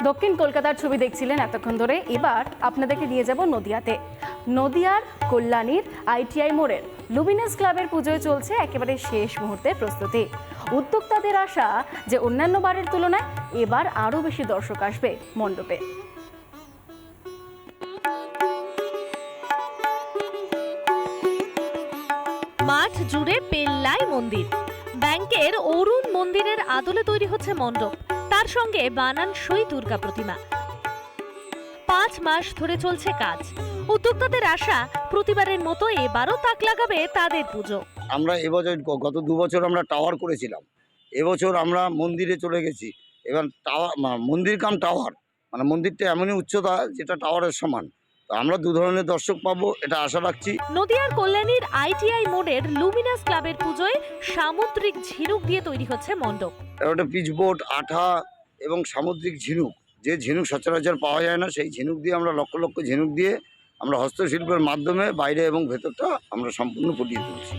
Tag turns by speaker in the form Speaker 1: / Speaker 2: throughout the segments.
Speaker 1: দক্ষিণ কলকাতার ছবি দেখছিলেন এতক্ষণ ধরে। এবার আপনাদেরকে নিয়ে যাব নদিয়াতে। নদিয়ার কল্যাণীর আইটিআই মোড়ের লুমিনাস ক্লাবের পুজোয় চলছে একেবারে শেষ মুহূর্তের প্রস্তুতি। উদ্যোক্তাদের আশা যে অন্যান্য বারের তুলনায় এবার আরও বেশি দর্শক আসবে মণ্ডপে।
Speaker 2: মাঠ জুড়ে পেল্লাই মন্দির, ব্যাংকের অরুণ মন্দিরের আদলে তৈরি হচ্ছে মণ্ডপ, তার সঙ্গে বানানসই দুর্গা প্রতিমা। 5 মাস ধরে চলছে কাজ। উদ্যোক্তাদের আশা প্রতিবারের মতো এবারও তাক লাগাবে তাদের পুজো।
Speaker 3: আমরা এবছর গত 2 বছর আমরা টাওয়ার করেছিলাম, এবছর আমরা মন্দিরে চলে গেছি। এবার টাওয়ার মন্দির কাম টাওয়ার, মানে মন্দিরটা এমনই উচ্চতা যেটা টাওয়ারের সমান। তো আমরা 2 ধরনের দর্শক পাবো এটা আশা রাখছি।
Speaker 2: নদিয়ার কল্যাণীর আইটিআই মোড়ের লুমিনাস ক্লাবের পুজোয় সামুদ্রিক ঝিনুক দিয়ে তৈরি হচ্ছে মণ্ডপ।
Speaker 3: একটা পিচবোর্ড, আঠা এবং সামুদ্রিক ঝিনুক, যে ঝিনুক সচরাচর পাওয়া যায় না, সেই ঝিনুক দিয়ে আমরা লক্ষ লক্ষ ঝিনুক দিয়ে আমরা হস্তশিল্পের মাধ্যমে বাইরে এবং ভেতরটা আমরা সম্পূর্ণ ফুটিয়ে তুলছি।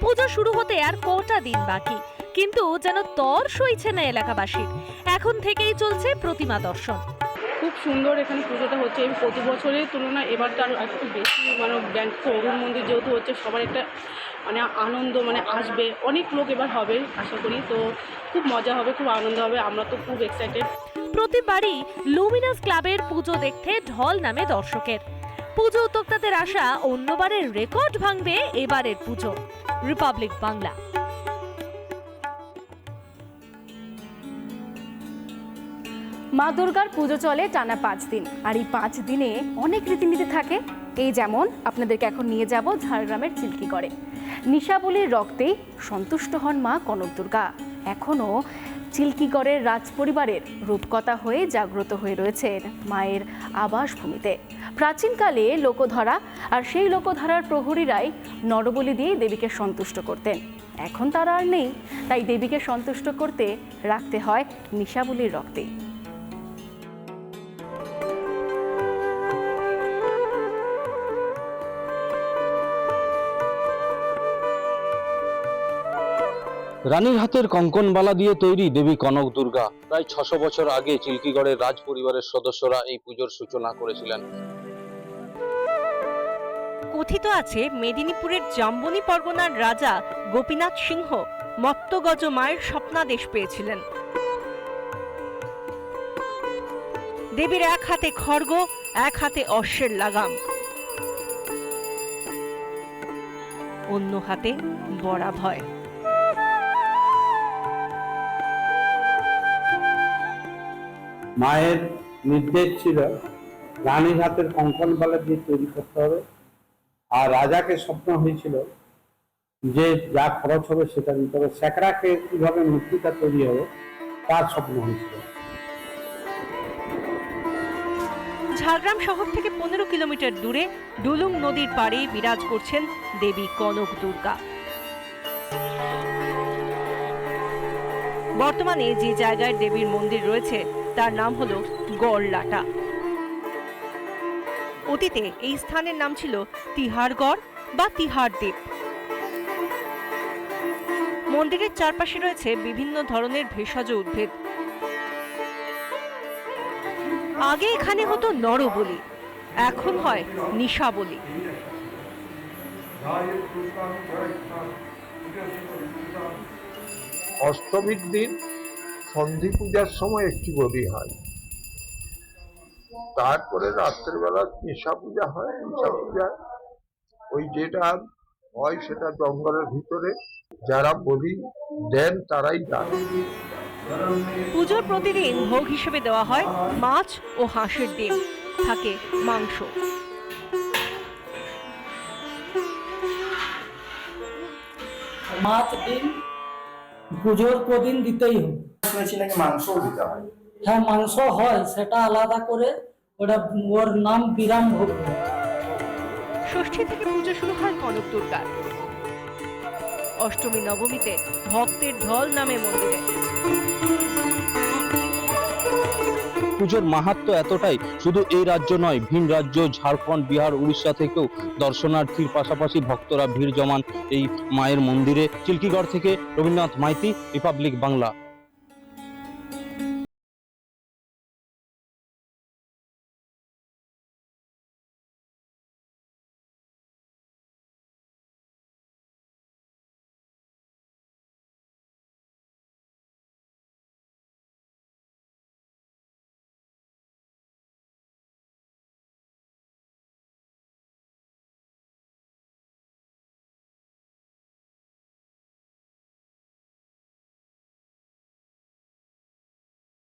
Speaker 2: পুজো শুরু হতে আর কটা দিন বাকি, কিন্তু যেন তর সইছে না এলাকাবাসীর। এখন থেকেই চলছে প্রতিমা দর্শন।
Speaker 4: খুব সুন্দর এখানে পুজোটা হচ্ছে। এই প্রতি বছরের তুলনায় এবারটা আরও একটু বেশি, মানে ব্যাংক অরুণ মন্দির যেহেতু হচ্ছে, সবার একটা মানে আনন্দ, মানে আসবে অনেক লোক এবার হবে আশা করি। তো খুব মজা হবে, খুব আনন্দ হবে, আমরা তো খুব এক্সাইটেড।
Speaker 2: প্রতিবারই লুমিনাস ক্লাবের পুজো দেখতে ঢল নামে দর্শকের। পুজো উদ্যোক্তাদের আশা অন্যবারের রেকর্ড ভাঙবে এবারের পুজো। রিপাবলিক বাংলা।
Speaker 1: মা দুর্গার পুজো চলে টানা 5 দিন, আর এই 5 দিনে অনেক রীতিনীতি থাকে। এই যেমন আপনাদেরকে এখন নিয়ে যাব ঝাড়গ্রামের চিল্কিগড়ে। নিশাবলীর রক্তেই সন্তুষ্ট হন মা কনক দুর্গা। এখনও চিল্কিগড়ের রাজপরিবারের রূপকথা হয়ে জাগ্রত হয়ে রয়েছেন মায়ের আবাসভূমিতে। প্রাচীনকালে লোকধরা, আর সেই লোকধারার প্রহরীরাই নরবলি দিয়ে দেবীকে সন্তুষ্ট করতেন। এখন তারা আর নেই, তাই দেবীকে সন্তুষ্ট করতে রাখতে হয় নিশাবলীর রক্তে।
Speaker 5: রানীর হাতের কঙ্কনবালা দিয়ে তৈরি দেবী কনক দুর্গা। প্রায় 600 বছর আগে চিল্কিগড়ের রাজ পরিবারের সদস্যরা এই পুজোর সূচনা করেছিলেন।
Speaker 2: কথিত আছে মেদিনীপুরের জাম্বনি পরগনার রাজা গোপীনাথ সিংহ মত্তগজ মায়ের স্বপ্নাদেশ পেয়েছিলেন। দেবীর এক হাতে খড়গ, এক হাতে অশ্বের লাগাম, অন্য হাতে বরাভয়।
Speaker 6: মায়ের নির্দেশ ছিল রানীর হাতের কঙ্কনবালা দিয়ে তৈরি করতে হবে, আর রাজাকে স্বপ্ন হয়েছিল যে যা খরচ হবে সেটা দিতে হবে। স্যাকরাকে কিভাবে মূর্তিটা তৈরি হবে তার স্বপ্ন হয়েছিল।
Speaker 2: ঝাড়গ্রাম শহর থেকে 15 কিলোমিটার দূরে ডুলুং নদীর পাড়ে বিরাজ করছেন দেবী কনক দুর্গা। বর্তমানে যে জায়গায় দেবীর মন্দির রয়েছে তার নাম হলো গড়লাটা। অতীতে এই স্থানের নাম ছিল তিহারগড় বা তিহারদ্বীপ। মন্দিরের চারপাশে রয়েছে বিভিন্ন ধরনের ভেষজ উদ্ভিদ। আগে এখানে হতো নরবলি, এখন হয় নিশাবলি।
Speaker 7: অষ্টমীর দিন সন্ধি পূজার সময় একটি বলি হয়, তারপরে রাত্রের বেলা নিশা পূজা হয়। নিশা পূজা ওই যেটা হয় সেটা জঙ্গলের ভিতরে, যারা বলি দেন তারাই জানে।
Speaker 2: পুজোর প্রতিদিন ভোগ হিসেবে দেওয়া হয় মাছ ও হাঁসের ডিম, থাকে মাংস।
Speaker 8: মাছ ডিম পুজোর প্রদিন দিতেই হবে।
Speaker 9: শুনেছি নাকি মাংসও দিতে হয়।
Speaker 8: হ্যাঁ, মাংস হয়, সেটা আলাদা করে, ওটা ওর নাম বিরাম ভোগ।
Speaker 2: ষষ্ঠী থেকে পুজো শুরু হয় কনক দুর্গার। অষ্টমী নবমীতে ভক্তের ঢল নামে মন্দিরে।
Speaker 5: পুজোর মাহাত্ম্য এতটাই, শুধু এই রাজ্য নয়, ভিন রাজ্য ঝাড়খণ্ড, বিহার, উড়িষ্যা থেকেও দর্শনার্থীর পাশাপাশি ভক্তরা ভিড় জমান এই মায়ের মন্দিরে। চিল্কিগড় থেকে রবীন্দ্রনাথ মাইতি, রিপাবলিক বাংলা।